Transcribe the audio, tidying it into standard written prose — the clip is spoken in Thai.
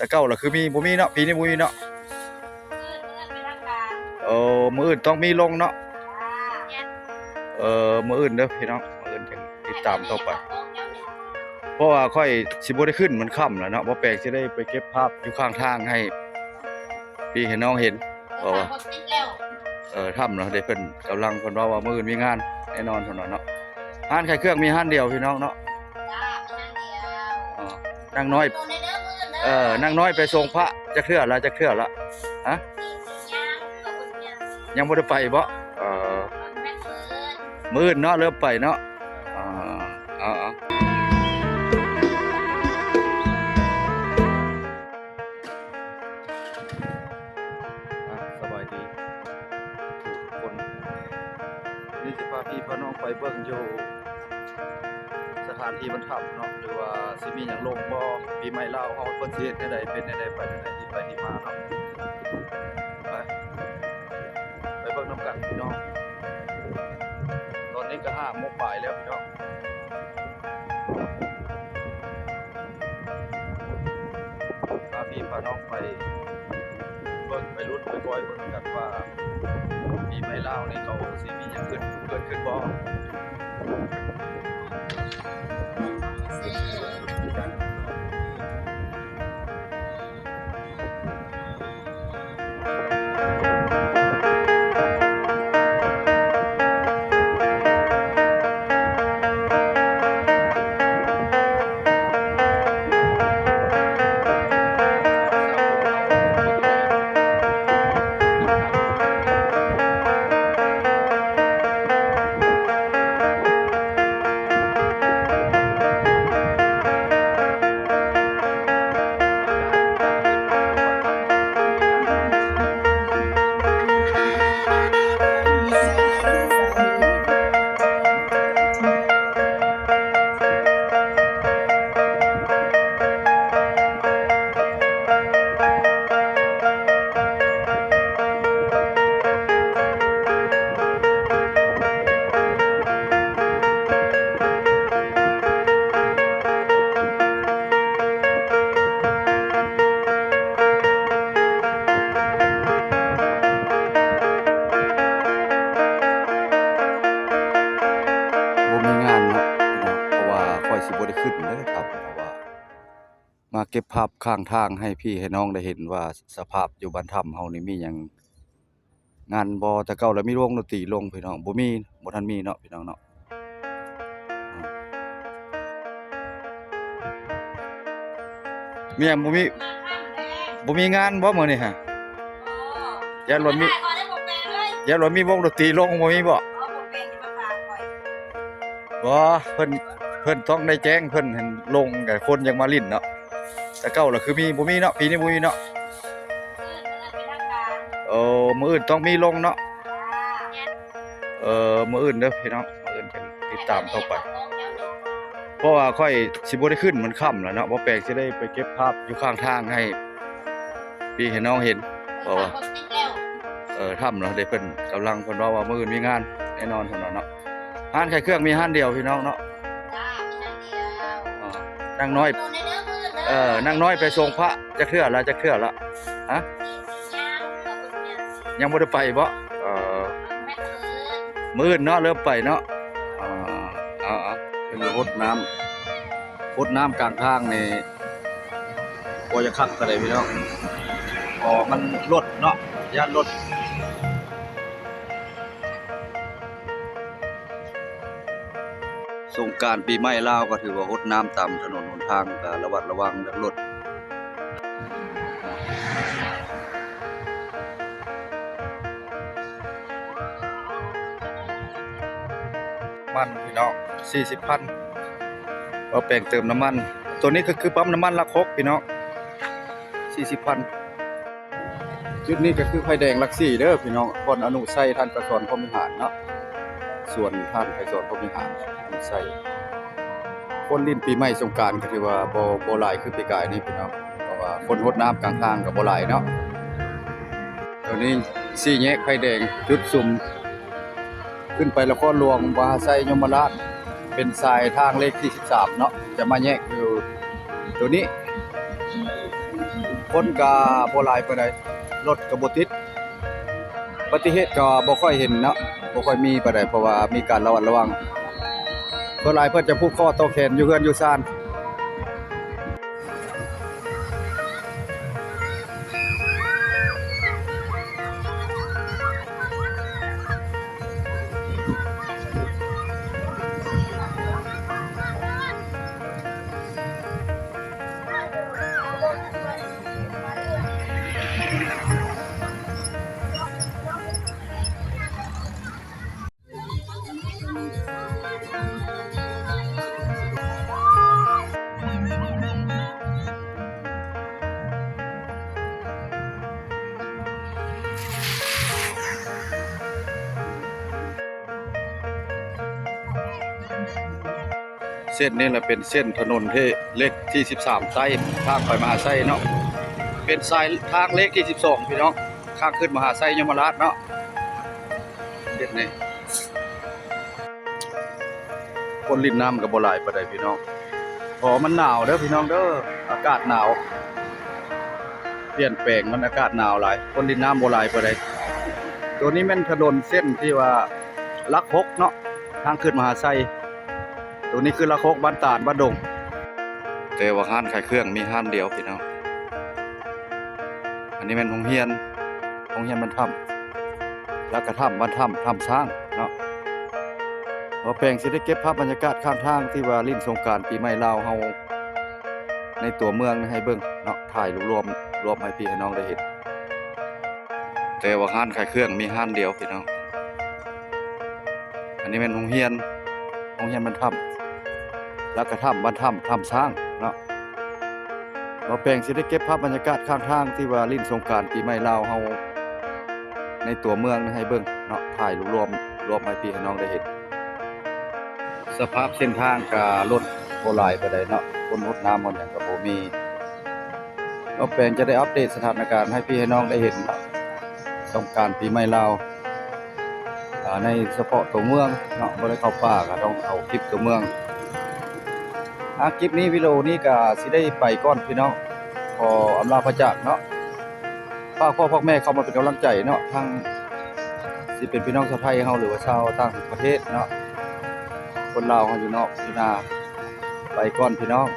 แต่เก่าล่ะคือมีบ่มีเนาะปีนี้บ่มีเนาะมื้ออื่นต้องมีลงเนาะมื้ออื่นเด้อพี่น้องมื้ออื่นจังติดตามต่อไปเพราะว่าค่อยสิบ่ได้ขึ้นมันค่ำแล้วเนาะบ่แปลกสิได้ไปเก็บภาพอยู่ข้างทางให้พี่ให้น้องเห็นเพราะว่าถ้ำเนาะได้เพิ่นกำลังเพิ่นว่ามื้ออื่นมีงานแน่นอนเท่านั้นเนาะร้านขายเครื่องมีร้านเดียวพี่น้องเนาะนางน้อยนางน้อยไปส่งพระจักเทื่อละฮะยังบ่ได้ไปบ่มื้ออื่นเนาะเริ่มไปเนาะสบายดีทุกคนนี่สิพาพี่พาน้องไปเบิ่งอยู่สถานที่บรรทับเนาะหรือว่าสิมีหยังลงบ่ปีใหม่ลาวเฮาเพิ่นสิเฮ็ดจั่งใดเป็นจั่งใดไปจั่งใดที่ไปที่มาเนาะไปเบิ่งนำกันพี่น้องตอนนี้ก็5 โมงบ่ายแล้วพี่น้องพาพี่พาน้องไปเบิ่งไปลุ้นไปคอยเบิ่งกันว่าปีใหม่ลาวนี่เขาสิมีหยังเกิดขึ้นบ่สิบ่ได้ขึ้นเด้อครับเพราะว่ามาเก็บภาพข้างทางให้พี่ให้น้องได้เห็นว่าสภาพอยู่บ้านถ้ำเฮานี่มีหยังงานบ่แต่เก่าแล้วมีวงดนตรีลงพี่น้องบ่ทันมีเนาะพี่น้องเนาะมีหยังบ่มีงานบ่มื้อนี้ฮะยันว่ามีวงดนตรีลงบ่มีบ่เพิ่นต้องได้แจ้งเพิ่นเห็นลงกับคนยังมาลิ้นเนาะแต่เก่าล่ะคือมีบ่มีเนาะปีนี้บ่มีเนาะมื้ออื่นต้องมีลงเนาะมื้ออื่นเด้อพี่น้องมื้ออื่นจังติดตามต่อไปเพราะว่าค่อยสิบ่ได้ขึ้นมันค่ำแล้วเนาะบ่แปลกสิได้ไปเก็บภาพอยู่ข้างทางให้พี่ให้น้องเห็นเพราะว่าถ้ำเนาะได้เพิ่นกำลังเพิ่นว่ามื้ออื่นมีงานแน่นอนเท่านั้นเนาะร้านขายเครื่องมีร้านเดียวพี่น้องเนาะนางน้อยไปส่งพระจักเทื่อละฮะยังบ่ได้ไปบ่มื้ออื่นเนาะเริ่มไปเนาะเป็นรถน้ำกลางทางนี่บ่จะคักก็ได้พี่น้องมันรถเนาะย่านรถสงกรานต์ปีใหม่ลาวก็ถือว่ารดน้ำตามถนนหนทางก็ระมัดระวังรถมันพี่น้อง40,000เอาแปลงเติมน้ำมันตัวนี้ก็คือปั๊มน้ำมันลักฮกพี่น้อง40,000จุดนี้ก็คือไฟแดงลัก4เด้อพี่น้องคนอนุไสท่านประสอนพรหมวิหารเนาะส่วนท่านไปสอนพรหมวิหารใส่คนลิ้นปีใหม่สงกรานต์ก็ถือว่าบ่หลายคือปีกายนี่พี่น้องเพราะว่าคนรดน้ำกลางทางก็บ่หลายเนาะตัวนี้4แยกไฟแดงจุดสุ่มขึ้นไปนครหลวงมหาไซยมราชเป็นสายทางเลขที่13เนาะจะมาแยกอยู่ตัวนี้ คนก็บ่หลายปานใดรถก็บ่ติดอุบัติเหตุก็บ่ค่อยเห็นเนาะบ่ค่อยมีปานใดเพราะว่ามีการระมัดระวังส่วนหลายเพิ่นจะผูกคอต่อแขนอยู่เรือนอยู่ซ่านเส้นนี้แหละเป็นเส้นถนนที่เลขที่13ไส้ทางไปมหาไส้เนาะเป็นสายทางเลขที่12พี่น้องข้างขึ้นมหาไส้ยมราชเนาะเส้นนี้คนริมน้ำก็บ่หลายปานใดพี่น้องเพราะมันหนาวเด้อพี่น้องเด้ออากาศหนาวเปลี่ยนแปลงมันอากาศหนาวหลายคนริมน้ำบ่หลายปานใดตัวนี้แม่นถนนเส้นที่ว่าลัก6เนาะทางขึ้นมหาไส้ตัวนี้คือละโคกบ้านตาดบ้านดงแต่ว่าห้านขายเครื่องมีห้านเดียวพี่น้องอันนี้เป็นโรงเรียนบ้านถ้ำแล้วก็ถ้ำบ้านถ้ำช้างเนาะว่าแปลงสิได้เก็บภาพบรรยากาศข้างทางที่ว่าลิ้นสงกรานต์ปีใหม่ลาวเฮาในตัวเมืองให้เบิ่งเนาะถ่ายรวมให้พี่ให้น้องได้เห็นแต่ว่าห้านขายเครื่องมีห้านเดียวพี่น้องอันนี้เป็นโรงเรียนบ้านถ้ำแล้วก็ถ้ำบ้านถ้ำช้างเนาะว่าแปลงสิได้เก็บภาพบรรยากาศข้างทางที่ว่าลิ้นสงกรานต์ปีใหม่ลาวเฮาในตัวเมืองให้เบิ่งเนาะถ่ายรวมให้พี่ให้น้องได้เห็นสภาพเส้นทางก็รถบ่หลายปานใดเนาะคนรถน้ำมันหยังก็บ่มีว่าแปลงจะได้อัปเดตสถานการณ์ให้พี่ให้น้องได้เห็นสงกรานต์ปีใหม่ลาวในเฉพาะตัวเมืองเนาะบ่ได้เข้าป่าก็ต้องเอาคลิปตัวเมืองคลิปนี้วิดีโอนี้ก็สิได้ไปก่อนพี่น้องขออำลาพระจากเนาะฝากพ่อพ่อแม่เข้ามาเป็นกำลังใจเนาะทั้งสิเป็นพี่น้องชาวไทยเฮาหรือว่าชาวต่างประเทศเนาะคนลาวเฮาอยู่นอกอยู่นาไปก่อนพี่น้อง